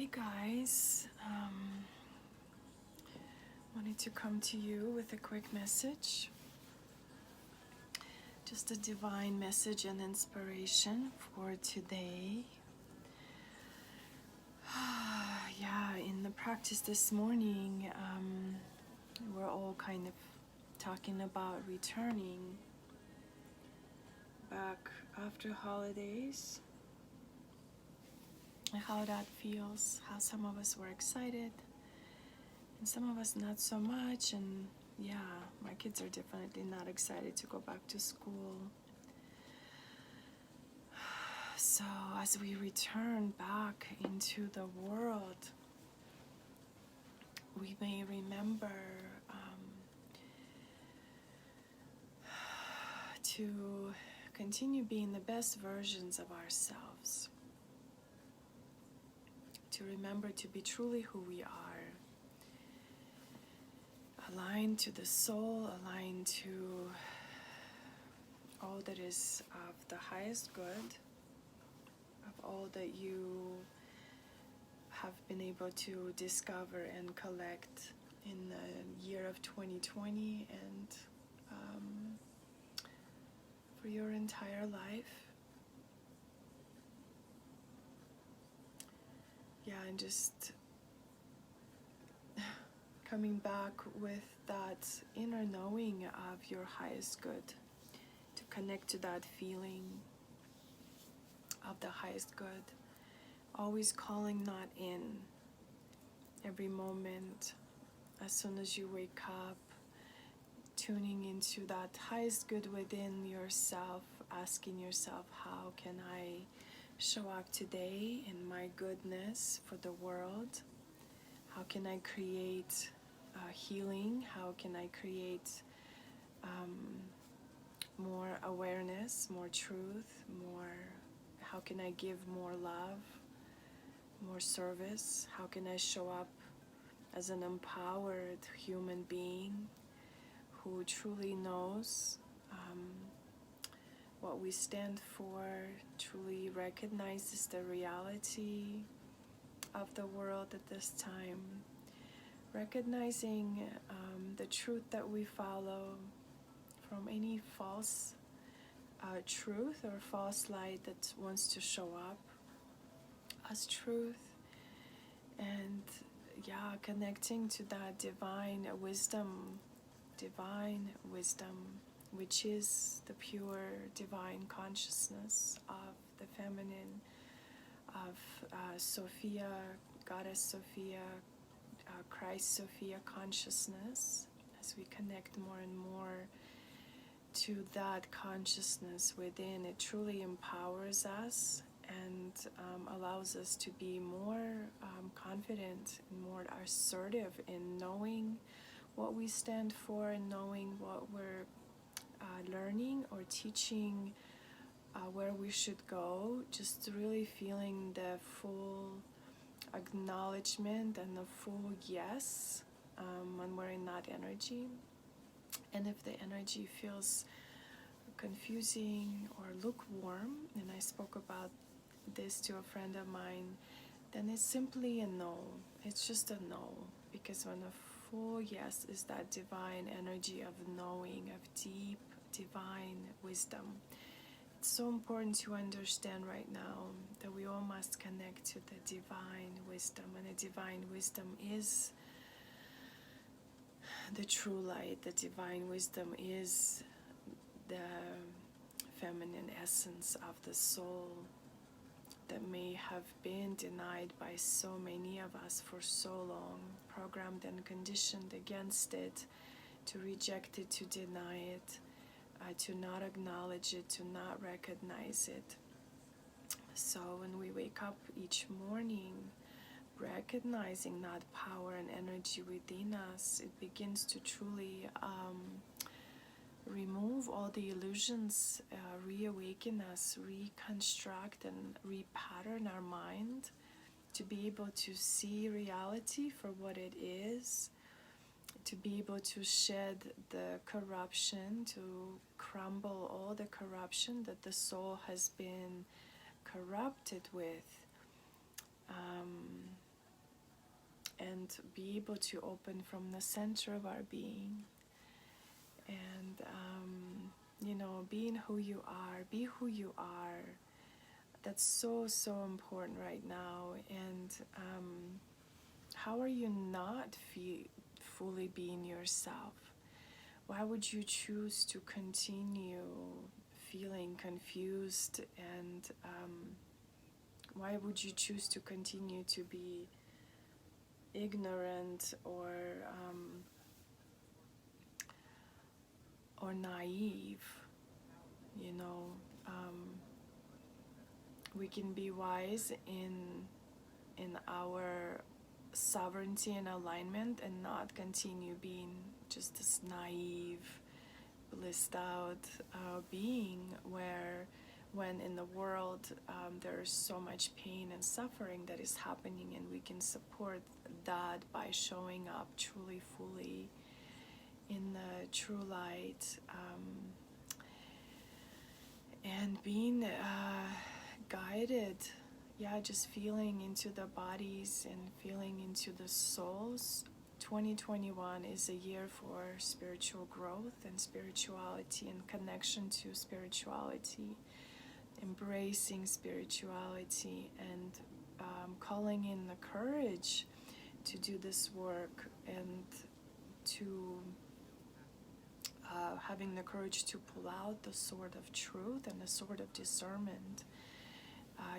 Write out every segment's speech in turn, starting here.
Hey guys, wanted to come to you with a quick message, just a divine message and inspiration for today. Yeah, in the practice this morning, we're all kind of talking about returning back after holidays, and how that feels, how some of us were excited and some of us not so much. And yeah, my kids are definitely not excited to go back to school. So as we return back into the world, we may remember to continue being the best versions of ourselves, to remember to be truly who we are, aligned to the soul, aligned to all that is of the highest good, of all that you have been able to discover and collect in the year of 2020 and for your entire life. Yeah, and just coming back with that inner knowing of your highest good, to connect to that feeling of the highest good, always calling that in every moment. As soon as you wake up, tuning into that highest good within yourself, asking yourself, how can I show up today in my goodness for the world? How can I create healing? How can I create more awareness, more truth, how can I give more love, more service? How can I show up as an empowered human being who truly knows what we stand for, truly recognizes the reality of the world at this time, recognizing the truth that we follow from any false truth or false light that wants to show up as truth, and yeah, connecting to that divine wisdom, which is the pure divine consciousness of the feminine, of Sophia, Goddess Sophia, Christ Sophia consciousness. As we connect more and more to that consciousness within, it truly empowers us and allows us to be more confident and more assertive in knowing what we stand for and knowing what we're learning or teaching, where we should go, just really feeling the full acknowledgement and the full yes when we're in that energy. And if the energy feels confusing or lukewarm, and I spoke about this to a friend of mine, then it's simply a no. It's just a no, because when a full yes is that divine energy of knowing, of deep divine wisdom. It's so important to understand right now that we all must connect to the divine wisdom, and the divine wisdom is the true light. The divine wisdom is the feminine essence of the soul that may have been denied by so many of us for so long, programmed and conditioned against it, to reject it, to deny it, to not acknowledge it, to not recognize it. So when we wake up each morning, recognizing that power and energy within us, it begins to truly remove all the illusions, reawaken us, reconstruct and repattern our mind to be able to see reality for what it is, to be able to shed the corruption, to crumble all the corruption that the soul has been corrupted with, and be able to open from the center of our being. And being who you are, be who you are. That's so important right now. And how are you not fully being yourself? Why would you choose to continue feeling confused, and why would you choose to continue to be ignorant or naive? We can be wise in our sovereignty and alignment, and not continue being just this naive, blissed out being, when in the world there's so much pain and suffering that is happening, and we can support that by showing up truly, fully in the true light, and being guided, just feeling into the bodies and feeling into the souls. 2021 is a year for spiritual growth and spirituality and connection to spirituality, embracing spirituality, and calling in the courage to do this work, and to having the courage to pull out the sword of truth and the sword of discernment,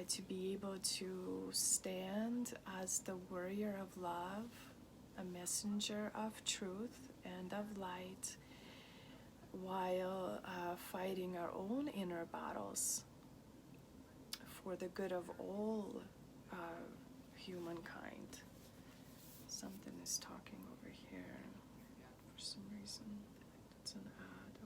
to be able to stand as the warrior of love, a messenger of truth and of light, while fighting our own inner battles for the good of all humankind. Something is talking over here for some reason. It's an ad,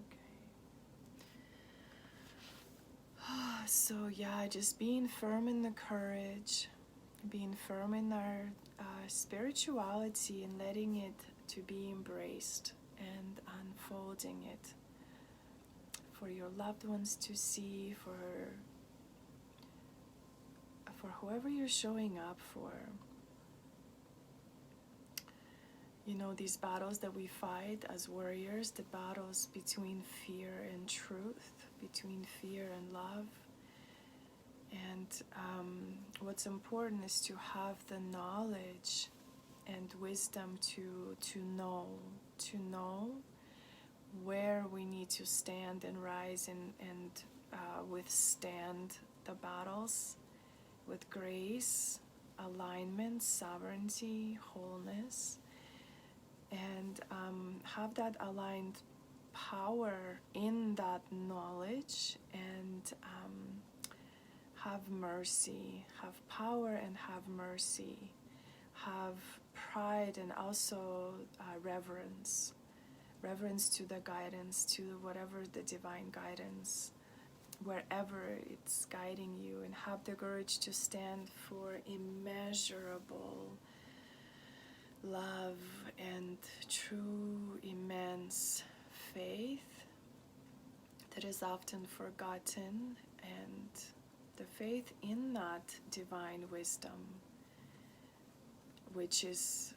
okay. So just being firm in the courage, being firm in our spirituality, and letting it to be embraced, and unfolding it for your loved ones to see, for whoever you're showing up for. These battles that we fight as warriors, the battles between fear and truth, between fear and love. And what's important is to have the knowledge and wisdom to know where we need to stand and rise and withstand the battles with grace, alignment, sovereignty, wholeness, and have that aligned power in that knowledge, and have mercy, have power and have mercy, have pride, and also reverence to the guidance, to whatever the divine guidance, wherever it's guiding you, and have the courage to stand for immeasurable love and true immense faith that is often forgotten, and the faith in that divine wisdom, which is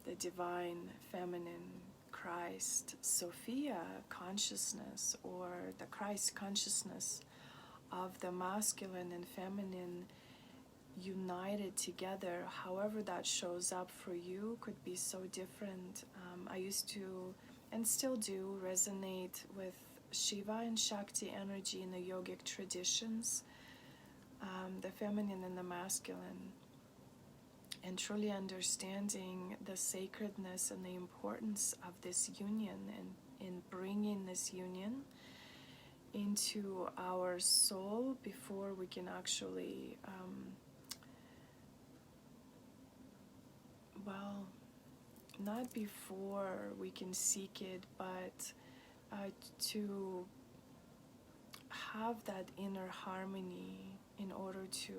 the divine feminine Christ Sophia consciousness, or the Christ consciousness of the masculine and feminine united together. However that shows up for you could be so different. I used to, and still do, resonate with Shiva and Shakti energy in the yogic traditions, the feminine and the masculine, and truly understanding the sacredness and the importance of this union, and in bringing this union into our soul before we can actually not before we can seek it, but to have that inner harmony in order to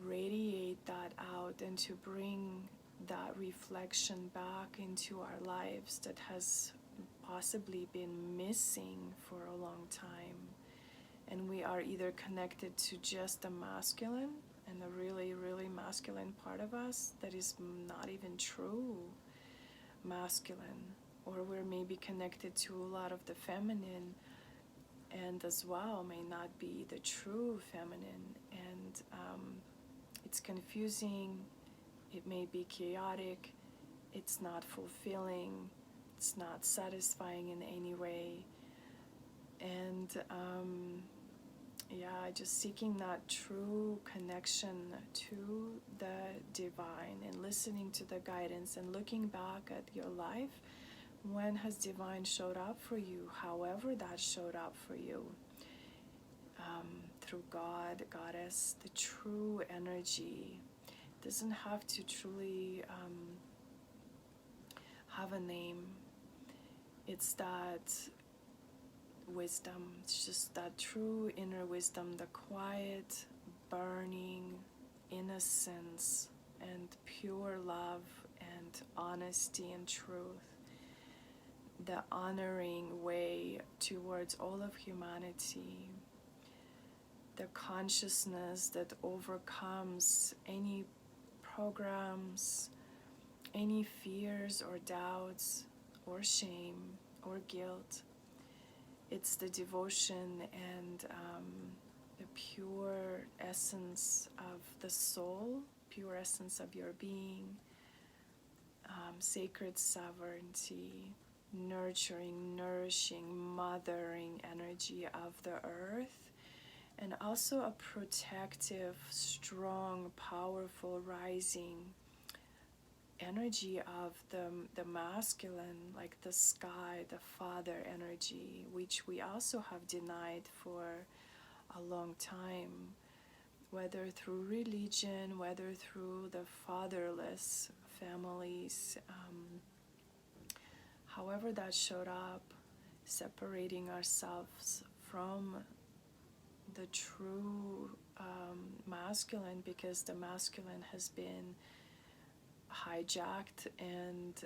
radiate that out, and to bring that reflection back into our lives that has possibly been missing for a long time, and we are either connected to just the masculine and the really, really masculine part of us that is not even true masculine, or we're maybe connected to a lot of the feminine and as well may not be the true feminine, and it's confusing, it may be chaotic, it's not fulfilling, it's not satisfying in any way. And just seeking that true connection to the divine and listening to the guidance and looking back at your life. When has divine showed up for you, however that showed up for you, through God, Goddess, the true energy. It doesn't have to truly have a name. It's that wisdom. It's just that true inner wisdom, the quiet, burning innocence and pure love and honesty and truth. The honoring way towards all of humanity. The consciousness that overcomes any programs, any fears or doubts or shame or guilt. It's the devotion and the pure essence of the soul, pure essence of your being, sacred sovereignty, nurturing, nourishing, mothering energy of the earth, and also a protective, strong, powerful, rising energy of the masculine, like the sky, the father energy, which we also have denied for a long time, whether through religion, whether through the fatherless families, however that showed up, separating ourselves from the true masculine, because the masculine has been hijacked and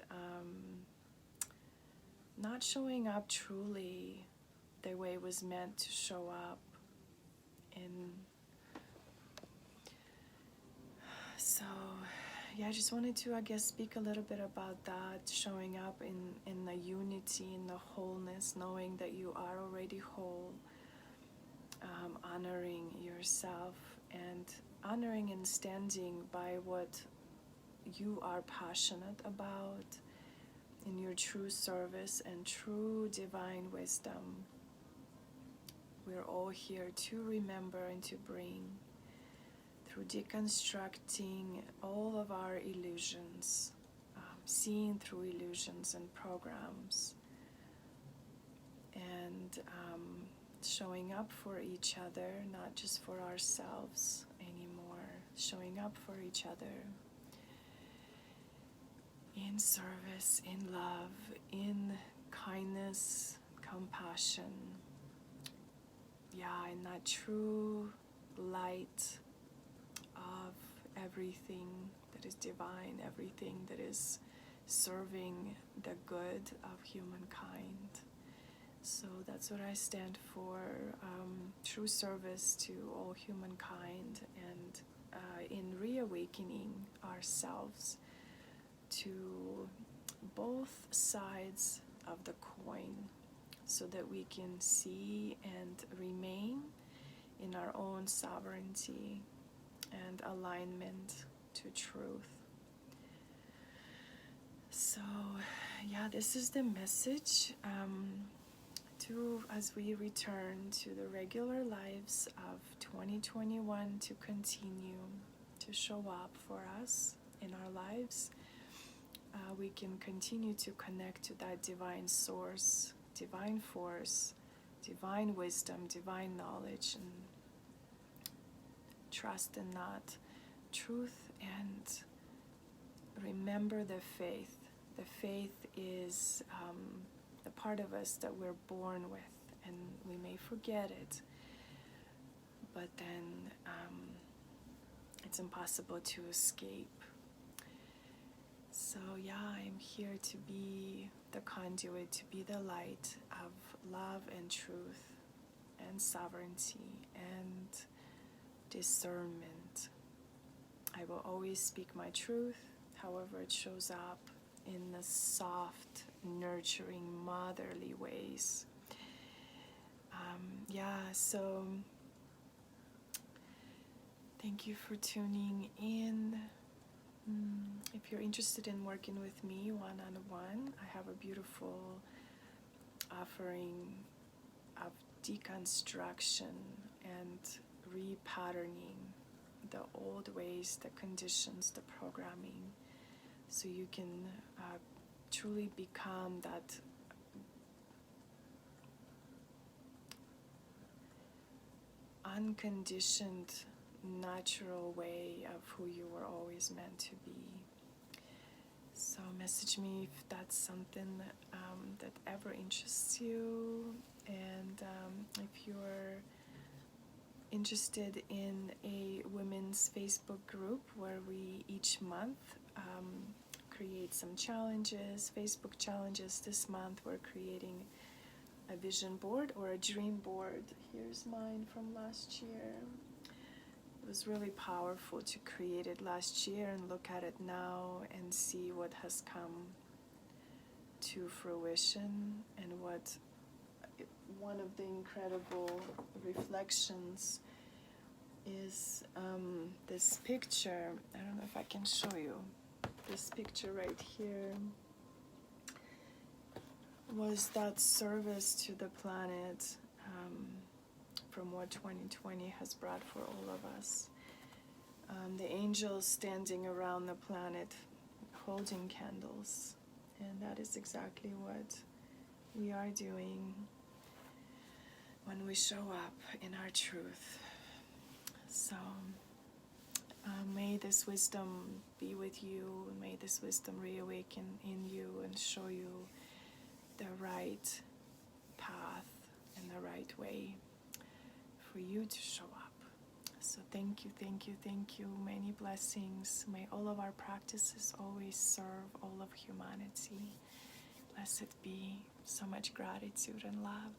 not showing up truly the way it was meant to show up. I just wanted to, speak a little bit about that, showing up in the unity, in the wholeness, knowing that you are already whole, honoring yourself and honoring and standing by what you are passionate about in your true service and true divine wisdom. We're all here to remember and to bring, through deconstructing all of our illusions, seeing through illusions and programs, and showing up for each other, not just for ourselves anymore, showing up for each other in service, in love, in kindness, compassion, in that true light of everything that is divine, everything that is serving the good of humankind. So that's what I stand for, true service to all humankind, and in reawakening ourselves to both sides of the coin, so that we can see and remain in our own sovereignty and alignment to truth. So this is the message as we return to the regular lives of 2021, to continue to show up for us in our lives. We can continue to connect to that divine source, divine force, divine wisdom, divine knowledge, and trust in that truth, and remember the faith. The faith is the part of us that we're born with, and we may forget it, but then it's impossible to escape. So I'm here to be the conduit, to be the light of love and truth and sovereignty and discernment. I will always speak my truth, however it shows up in the soft, nurturing, motherly ways. So thank you for tuning in. If you're interested in working with me one-on-one, I have a beautiful offering of deconstruction and repatterning the old ways, the conditions, the programming, so you can truly become that unconditioned, natural way of who you were always meant to be. So message me if that's something that ever interests you, and if you're interested in a women's Facebook group where we each month create some challenges, Facebook challenges. This month we're creating a vision board or a dream board. Here's mine from last year. It was really powerful to create it last year and look at it now and see what has come to fruition, and what one of the incredible reflections is this picture. I don't know if I can show you. This picture right here was that service to the planet from what 2020 has brought for all of us. The angels standing around the planet holding candles, and that is exactly what we are doing when we show up in our truth. So may this wisdom be with you, may this wisdom reawaken in you and show you the right path and the right way for you to show up. So thank you, thank you, thank you. Many blessings. May all of our practices always serve all of humanity. Blessed be. So much gratitude and love.